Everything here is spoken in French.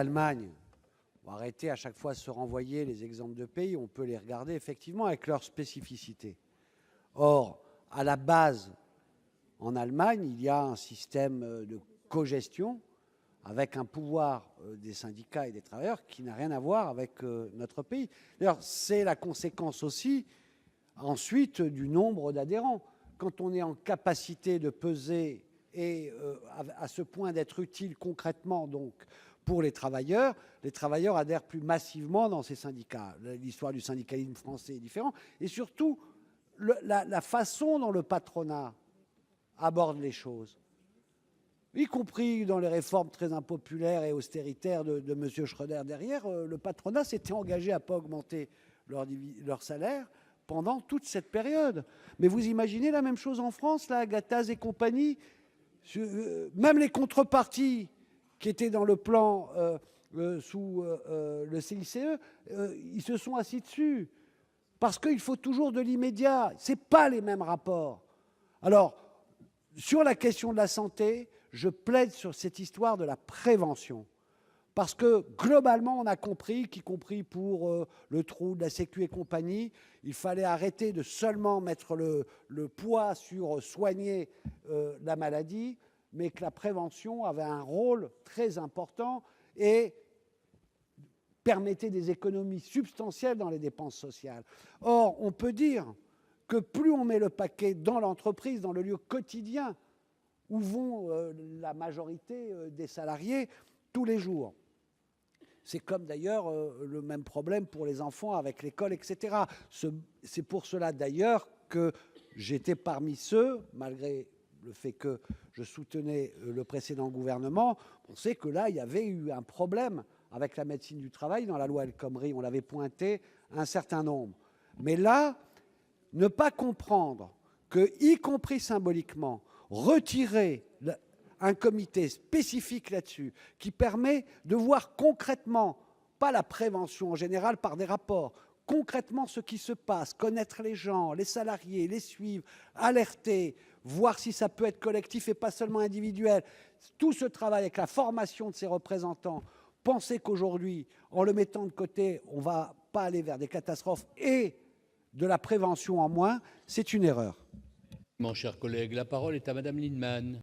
L'Allemagne, on va arrêter à chaque fois de se renvoyer les exemples de pays, on peut les regarder effectivement avec leurs spécificités. Or, à la base, en Allemagne, il y a un système de cogestion avec un pouvoir des syndicats et des travailleurs qui n'a rien à voir avec notre pays. D'ailleurs, c'est la conséquence aussi, ensuite, du nombre d'adhérents. Quand on est en capacité de peser et à ce point d'être utile concrètement donc pour les travailleurs adhèrent plus massivement dans ces syndicats. L'histoire du syndicalisme français est différente. Et surtout, la façon dont le patronat aborde les choses, y compris dans les réformes très impopulaires et austéritaires de M. Schröder derrière, le patronat s'était engagé à ne pas augmenter leur salaire pendant toute cette période. Mais vous imaginez la même chose en France, là, Gattaz et compagnie, même les contreparties qui étaient dans le plan sous le CICE, ils se sont assis dessus. Parce qu'il faut toujours de l'immédiat. Ce n'est pas les mêmes rapports. Alors, sur la question de la santé, je plaide sur cette histoire de la prévention. Parce que, globalement, on a compris qu'y compris pour le trou de la Sécu et compagnie, il fallait arrêter de seulement mettre le poids sur soigner la maladie, mais que la prévention avait un rôle très important et permettait des économies substantielles dans les dépenses sociales. Or, on peut dire que plus on met le paquet dans l'entreprise, dans le lieu quotidien où vont la majorité des salariés tous les jours. C'est comme d'ailleurs le même problème pour les enfants avec l'école, etc. C'est pour cela d'ailleurs que j'étais parmi ceux, malgré le fait que je soutenais le précédent gouvernement, on sait que là, il y avait eu un problème avec la médecine du travail dans la loi El Khomri, on l'avait pointé un certain nombre. Mais là, ne pas comprendre que, y compris symboliquement, retirer un comité spécifique là-dessus, qui permet de voir concrètement, pas la prévention en général par des rapports, concrètement ce qui se passe, connaître les gens, les salariés, les suivre, alerter, voir si ça peut être collectif et pas seulement individuel. Tout ce travail avec la formation de ces représentants, penser qu'aujourd'hui, en le mettant de côté, on ne va pas aller vers des catastrophes et de la prévention en moins, c'est une erreur. Mon cher collègue, la parole est à Madame Lienemann.